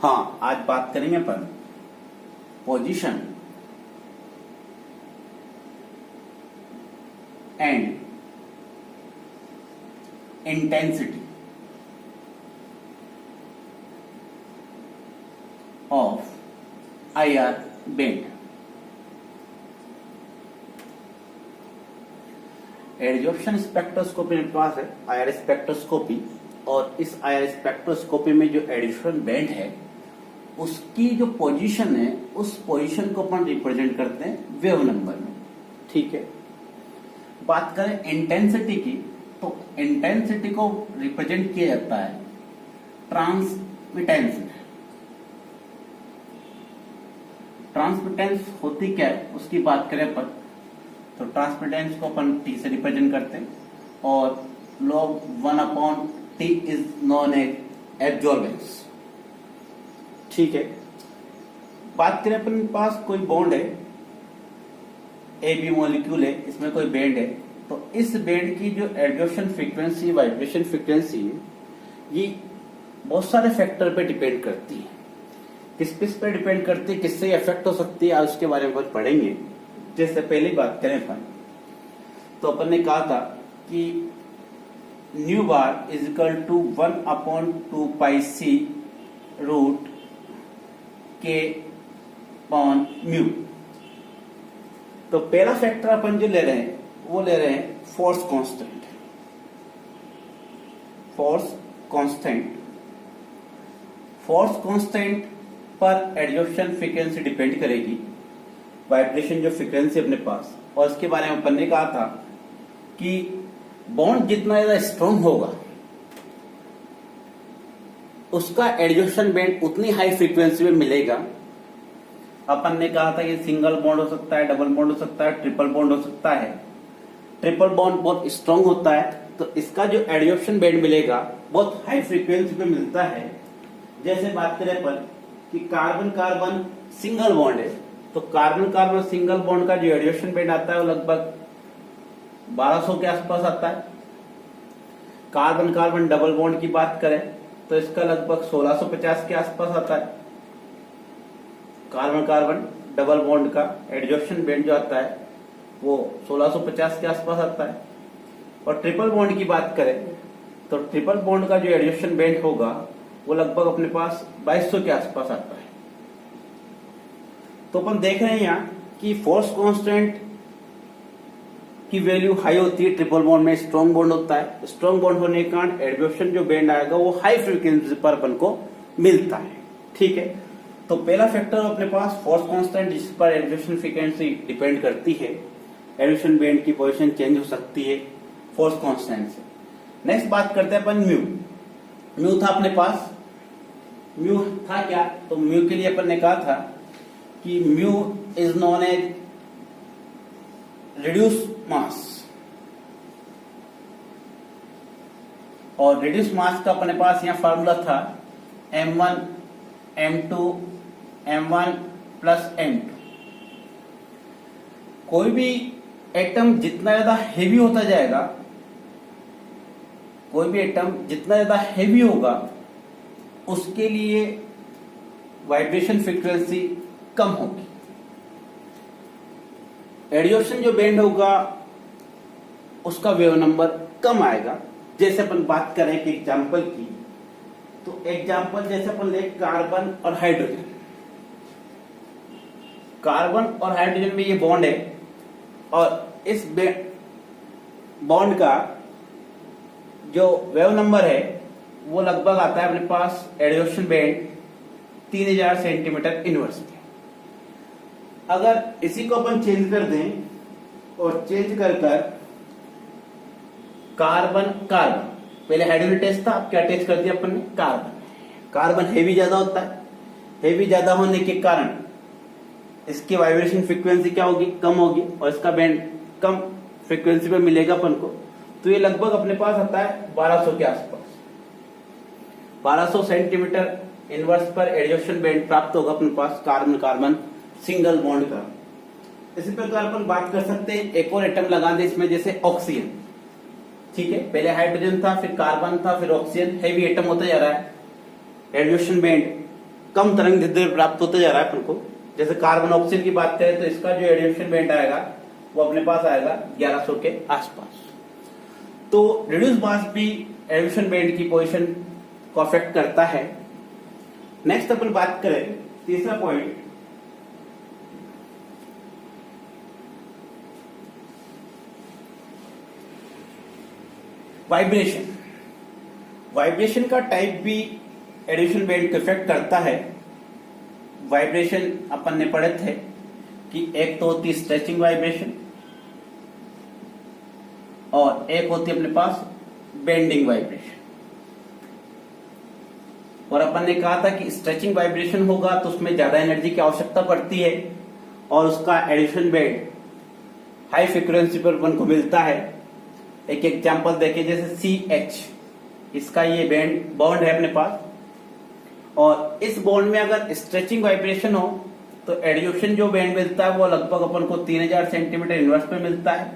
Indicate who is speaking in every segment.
Speaker 1: हाँ, आज बात करेंगे अपन position and intensity of IR band. Adsorption spectroscopy मेरे पास है, IR स्पेक्ट्रोस्कोपी, और इस IR स्पेक्ट्रोस्कोपी में जो एडजॉर्प्शन बैंड है उसकी जो पोजीशन है उस पोजीशन को अपन रिप्रेजेंट करते हैं वेव नंबर में। ठीक है, बात करें इंटेंसिटी की, तो इंटेंसिटी को रिप्रेजेंट किया जाता है ट्रांसमिटेंस में। ट्रांसमिटेंस होती क्या है उसकी बात करें अपन, तो ट्रांसमिटेंस को अपन T से रिप्रेजेंट करते हैं और log 1/T is known as absorbance. ठीक है, बात करें अपन पास कोई बॉन्ड है, AB मॉलिक्यूल है, इसमें कोई बैंड है, तो इस बैंड की जो एडजॉर्प्शन फ्रीक्वेंसी, वाइब्रेशन फ्रीक्वेंसी है, ये बहुत सारे फैक्टर पे डिपेंड करती है। किस पे डिपेंड करती है, किससे इफेक्ट हो सकती है, आज उसके बारे में पढ़ेंगे। जैसे पहली बात करें अपन, तो अपन ने कहा था कि nu bar is equal to 1/2 pi C root K upon mu. तो पहला फैक्टर अपन जो ले रहे हैं वो ले रहे हैं फोर्स कांस्टेंट। फोर्स कांस्टेंट पर एडजॉर्प्शन फ्रीक्वेंसी डिपेंड करेगी, वाइब्रेशन जो फ्रीक्वेंसी अपने पास, और इसके बारे में अपन ने कहा था कि बॉन्ड जितना ज्यादा स्ट्रॉन्ग होगा उसका एडजॉर्प्शन बैंड उतनी हाई फ्रीक्वेंसी में मिलेगा। अपन ने कहा था कि सिंगल बॉन्ड हो सकता है, डबल बॉन्ड हो सकता है, ट्रिपल बॉन्ड हो सकता है। ट्रिपल बॉन्ड बहुत स्ट्रॉन्ग होता है तो इसका जो एडजॉर्प्शन बैंड मिलेगा बहुत हाई फ्रीक्वेंसी पे मिलता है। जैसे बात करें अपन कि कार्बन कार्बन सिंगल बॉन्ड है, तो कार्बन कार्बन सिंगल बॉन्ड का जो एडजॉर्प्शन बैंड आता है वो लगभग 1200 के आसपास आता है। कार्बन कार्बन डबल बॉन्ड की बात करें तो इसका लगभग 1650 के आसपास आता है। कार्बन कार्बन डबल बॉन्ड का एडजॉर्प्शन बैंड जो आता है वो 1650 के आसपास आता है। और ट्रिपल बॉन्ड की बात करें तो ट्रिपल बॉन्ड का जो एडजॉर्प्शन बैंड होगा वो लगभग अपने पास 2200 के आसपास आता है। तो अपन देख रहे हैं यहाँ कि फोर्स कांस्टेंट की वैल्यू हाई होती है, ट्रिपल बॉन्ड में स्ट्रॉन्ग बॉन्ड होता है। स्ट्रॉन्ग बॉन्ड होने के कारण एडजॉर्प्शन जो बैंड आएगा वो हाई फ्रीक्वेंसी पर अपन को मिलता है। ठीक है, तो पहला फैक्टर अपने पास फोर्स कांस्टेंट, जिस पर एडजॉर्प्शन फ्रीक्वेंसी डिपेंड करती है। एडजॉर्प्शन बैंड की पोजीशन चेंज हो सकती है फोर्स कांस्टेंट से। नेक्स्ट बात करते हैं अपन म्यू था अपने पास। म्यू था क्या, तो म्यू के लिए अपन ने कहा था कि mu is known as reduce mass, और रिड्यूस मास का अपने पास यहां फार्मूला था m1 m2 m1 plus m2। कोई भी एटम जितना ज्यादा हेवी होता जाएगा, कोई भी एटम जितना ज्यादा हेवी होगा उसके लिए वाइब्रेशन फ्रीक्वेंसी कम होगी। एडजॉर्प्शन जो बैंड होगा उसका वेव नंबर कम आएगा। जैसे अपन बात करें एक एग्जांपल की, तो एग्जांपल जैसे अपन ले कार्बन और हाइड्रोजन। कार्बन और हाइड्रोजन में ये बॉन्ड है और इस बॉन्ड का जो वेव नंबर है वो लगभग आता है अपने पास एडजॉर्प्शन बैंड 3000 सेंटीमीटर इनवर्स पे। अगर इसी को अपन चेंज कर दें और चेंज कर कार्बन कार्बन, पहले हाइड्रोजन टेस्ट था, अब क्या टेस्ट कर दिया अपन ने, कार्बन हेवी ज्यादा होता है। हेवी ज्यादा होने के कारण इसकी वाइब्रेशन फ्रीक्वेंसी क्या होगी, कम होगी, और इसका बैंड कम फ्रीक्वेंसी पे मिलेगा अपन को। तो ये लगभग अपने पास आता है 1200 के आसपास। 1200 सेंटीमीटर इनवर्स पर एडजॉर्प्शन बैंड प्राप्त होगा अपने पास कार्बन कार्बन सिंगल बॉन्ड का। इसी प्रकार अपन बात कर सकते हैं, एक और एटम लगा दे इसमें, जैसे ऑक्सीजन। ठीक है, पहले हाइड्रोजन था, फिर कार्बन था, फिर ऑक्सीजन। हेवी एटम होता जा रहा है, एडजॉर्प्शन बैंड कम तरंग दैर्ध्य प्राप्त होता जा रहा है अपन को। जैसे कार्बन ऑक्सीजन की बात करें तो इसका जो रेडिएशन बैंड आएगा वो अपने पास आएगा 1100 के आसपास। तो रिड्यूस मास भी रेडिएशन बैंड की पोजीशन को अफेक्ट करता है। नेक्स्ट अपन बात करें तीसरा पॉइंट, वाइब्रेशन। वाइब्रेशन का टाइप भी रेडिएशन बैंड को इफेक्ट करता है। वाइब्रेशन अपन ने पढ़े थे कि एक तो होती है स्ट्रेचिंग वाइब्रेशन और एक होती है अपने पास बेंडिंग वाइब्रेशन। और अपन ने कहा था कि स्ट्रेचिंग वाइब्रेशन होगा तो उसमें ज्यादा एनर्जी की आवश्यकता पड़ती है और उसका रेडिएशन बैंड हाई फ्रीक्वेंसी पर अपन को मिलता है। एक एग्जांपल देखिए, जैसे CH, इसका ये बॉन्ड है अपने पास, और इस बॉन्ड में अगर स्ट्रेचिंग वाइब्रेशन हो तो रेडिएशन जो बैंड मिलता है वो लगभग अपन को 3000 सेंटीमीटर इनवर्स पे मिलता है।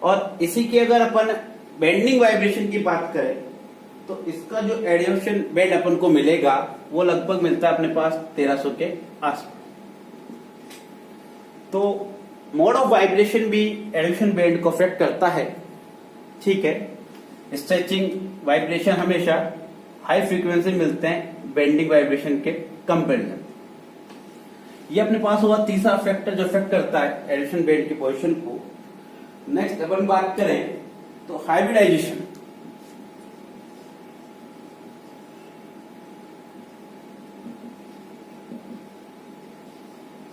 Speaker 1: और इसी की अगर अपन बेंडिंग वाइब्रेशन की बात करें तो इसका जो रेडिएशन बैंड अपन को मिलेगा वो लगभग मिलता है अपने पास 1300 के आसपास। तो मोड ऑफ वाइब्रेशन भी रेडिएशन बैंड को अफेक्ट करता है। ठीक है, स्ट्रेचिंग वाइब्रेशन हमेशा हाई फ्रीक्वेंसी मिलते हैं बेंडिंग वाइब्रेशन के कंपेरिजन। ये अपने पास हुआ तीसरा फैक्टर जो अफेक्ट करता है रेडिएशन बैंड की पोजीशन को। नेक्स्ट अपन बात करें तो हाइब्रिडाइजेशन।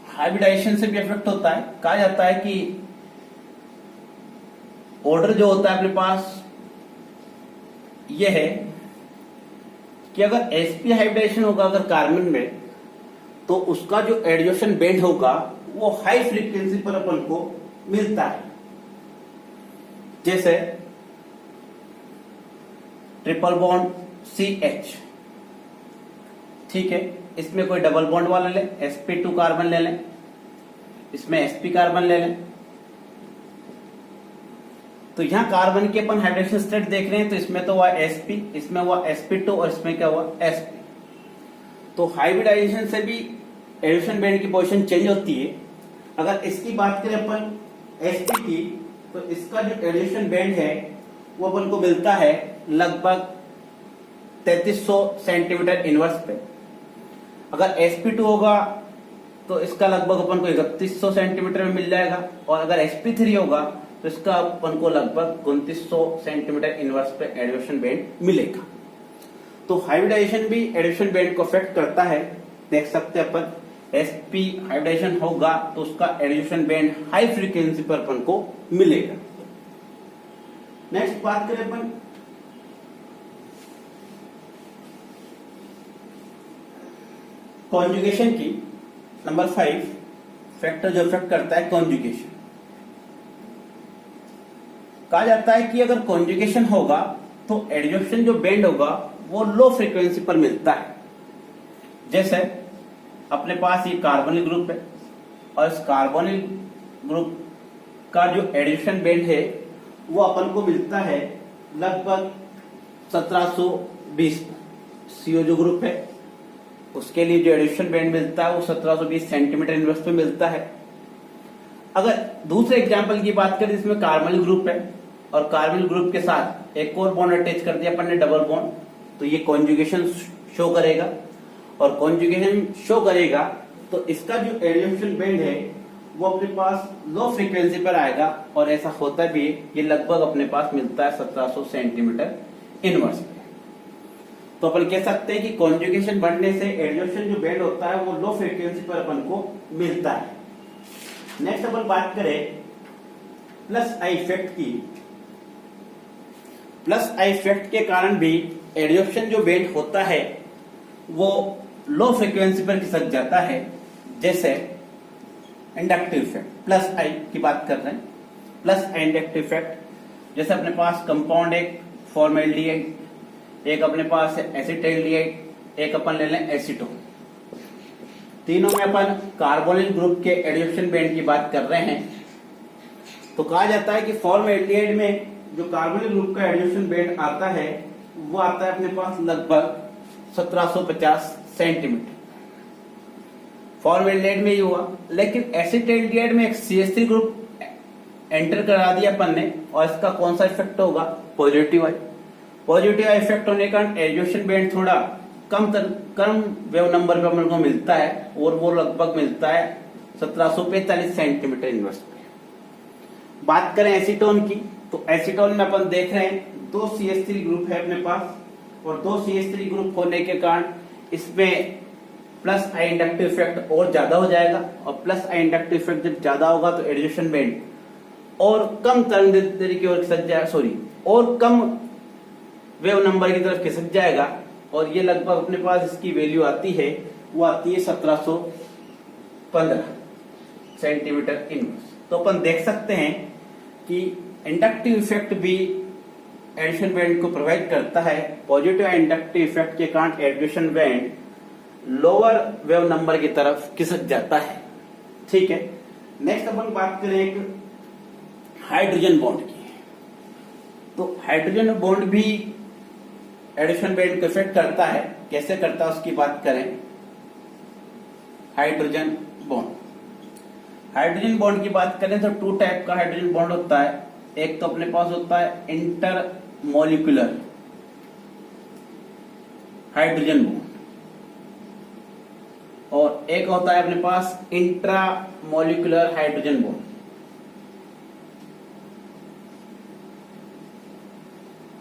Speaker 1: हाइब्रिडाइजेशन से भी इफेक्ट होता है। कहा जाता है कि ऑर्डर जो होता है अपने पास ये है कि अगर sp हाइब्रिडाइजेशन होगा अगर कार्बन में तो उसका जो रेडिएशन बैंड होगा वो हाई फ्रीक्वेंसी पर अपन को मिलता है। जैसे ट्रिपल बॉन्ड CH, ठीक है, इसमें कोई डबल बॉन्ड वाला ले, sp2 कार्बन ले लें, इसमें sp कार्बन ले लें, तो यहां कार्बन के अपन हाइड्रेशन स्टेट देख रहे हैं तो इसमें तो हुआ sp, इसमें हुआ sp2 और इसमें क्या हुआ sp। तो हाइब्रिडाइजेशन से भी रेडिएशन बैंड की पोजीशन चेंज होती है। अगर इसकी बात करें अपन sp की तो इसका जो रेडिएशन बैंड है वो अपन को मिलता है लगभग 3300 सेंटीमीटर इनवर्स पे। अगर sp2 होगा तो इसका लगभग अपन को 3100 सेंटीमीटर में मिल जाएगा, और अगर sp3 होगा तो इसका अपन को लगभग 2900 सेंटीमीटर इनवर्स पे रेडिएशन बैंड मिलेगा। तो हाइब्रिडाइजेशन भी रेडिएशन बैंड को अफेक्ट करता है। देख सकते हैं अपन sp हाइब्रिडाइजेशन होगा तो उसका रेडिएशन बैंड हाई फ्रीक्वेंसी पर अपन को मिलेगा। नेक्स्ट बात करें अपन कॉन्जुगेशन की। नंबर 5 फैक्टर जो इफेक्ट करता है कॉन्जुगेशन। कहा जाता है कि अगर कॉन्जुगेशन होगा तो रेडिएशन जो बैंड होगा वो लो फ्रीक्वेंसी पर मिलता है। जैसे अपने पास ये कार्बोनिल ग्रुप है और इस कार्बोनिल ग्रुप का जो रेडिएशन बैंड है वो अपन को मिलता है लगभग 1720। CO जो ग्रुप है उसके लिए जो रेडिएशन बैंड मिलता है वो 1720 सेंटीमीटर इनवर्स पे मिलता है। अगर दूसरे एग्जांपल की बात करें इसमें कार्बोनिल ग्रुप है और कार्बोनिल ग्रुप के साथ एक और बॉन्ड अटैच कर दिया अपन ने डबल बॉन्ड, तो ये कॉन्जुगेशन शो करेगा। और कॉन्जुगेशन शो करेगा तो इसका जो रेडिएशन बैंड है वो अपने पास लो फ्रीक्वेंसी पर आएगा, और ऐसा होता भी है। ये लगभग अपने पास मिलता है 1700 सेंटीमीटर इनवर्स पे। तो अपन कह सकते हैं कि कॉन्जुगेशन बढ़ने से रेडिएशन जो बैंड होता है वो लो फ्रीक्वेंसी पर अपन को मिलता है। नेक्स्ट अपन बात करें प्लस आई इफेक्ट की। प्लस आई इफेक्ट के कारण भी रेडिएशन जो बैंड होता है वो लो फ्रीक्वेंसी पर खिसक जाता है। जैसे इंडक्टिव इफेक्ट, प्लस आई की बात कर रहे हैं, प्लस आई इंडक्टिव इफेक्ट। जैसे अपने पास कंपाउंड एक फॉर्मेल्डिहाइड, एक अपने पास एसिटाल्डिहाइड, एक अपन ले लें एसीटोन। तीनों में अपन कार्बोनिल ग्रुप के रेडिएशन बैंड की बात कर रहे हैं। तो कहा जाता है कि फॉर्मेल्डिहाइड में जो कार्बोनिल ग्रुप का रेडिएशन बैंड आता है वो आता है अपने पास लगभग 1750 सेंटीमीटर। फॉर्मेल्डिहाइड में ये हुआ, लेकिन एसिटाल्डिहाइड में एक CH3 ग्रुप एंटर करा दिया अपन ने, और इसका कौन सा इफेक्ट होगा? Positive I. Positive I effect होने के कारण एडिशन बैंड थोड़ा कम वेव नंबर पे अपन को मिलता है, और वो लगभग मिलता है 1745 सेंटीमीटर इनवर्स पे। बात करें एसीटोन की, तो एसीटोन में अपन देख रहे हैं 2 CH3 ग्रुप है अपने पास, और 2 CH3 ग्रुप होने के कारण इसमें प्लस आई इंडक्टिव इफेक्ट और ज्यादा हो जाएगा, और प्लस आई इंडक्टिव इफेक्ट जब ज्यादा होगा तो एडिशन बैंड और कम तरंग दैर्ध्य की ओर खिसक जाएगा, और कम वेव नंबर की तरफ खिसक जाएगा, और ये लगभग अपने पास इसकी वैल्यू आती है, वो आती है 1715 सेंटीमीटर इनवर्स। तो अपन देख सकते हैं कि इंडक्टिव इफेक्ट भी एडिशन बैंड को प्रोवाइड करता है। पॉजिटिव इंडक्टिव इफेक्ट के कारण addition band lower wave number की तरफ खिसक जाता है। ठीक है, नेक्स्ट अपन बात करें एक हाइड्रोजन बॉन्ड की। तो हाइड्रोजन बॉन्ड भी एडिशन बैंड को इफेक्ट करता है। कैसे करता है उसकी बात करें। हाइड्रोजन बॉन्ड की बात करें तो 2 टाइप का हाइड्रोजन बॉन्ड होता है। एक तो अपने पास होता है इंटर मॉलिक्यूलर हाइड्रोजन बॉन्ड, और एक होता है अपने पास इंट्रा मॉलिक्यूलर हाइड्रोजन बॉन्ड।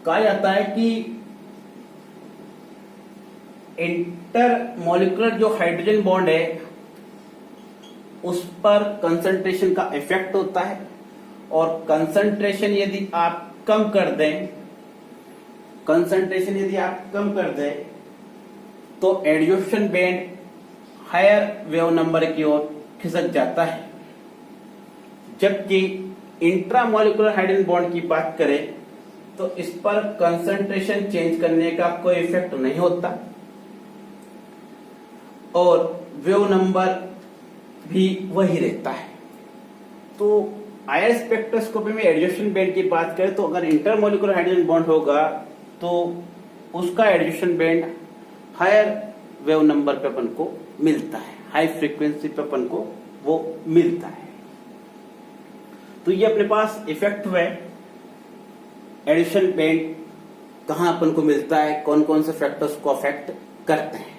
Speaker 1: कहा जाता है कि इंटर मॉलिक्यूलर जो हाइड्रोजन बॉन्ड है उस पर कंसंट्रेशन का इफेक्ट होता है, और कंसंट्रेशन यदि आप कम कर दें तो addition band higher wave number की ओर खिसक जाता है। जबकि इंट्रामोलिकुलर हाइड्रोजन बॉन्ड की बात करें तो इस पर कंसंट्रेशन चेंज करने का कोई इफेक्ट नहीं होता, और वेव नंबर भी वही रहता है। तो आईआर स्पेक्ट्रोस्कोपी में एडिशन बैंड की बात करें तो अगर इंटरमोलिकुलर हाइड्रोजन बॉन्ड होगा तो उसका addition band higher wave number पे अपन को मिलता है, हाई फ्रीक्वेंसी पे अपन को वो मिलता है। तो ये अपने पास इफेक्ट हुए एडिशन बैंड कहां अपन को मिलता है, कौन कौन से फैक्टर्स को अफेक्ट करते हैं।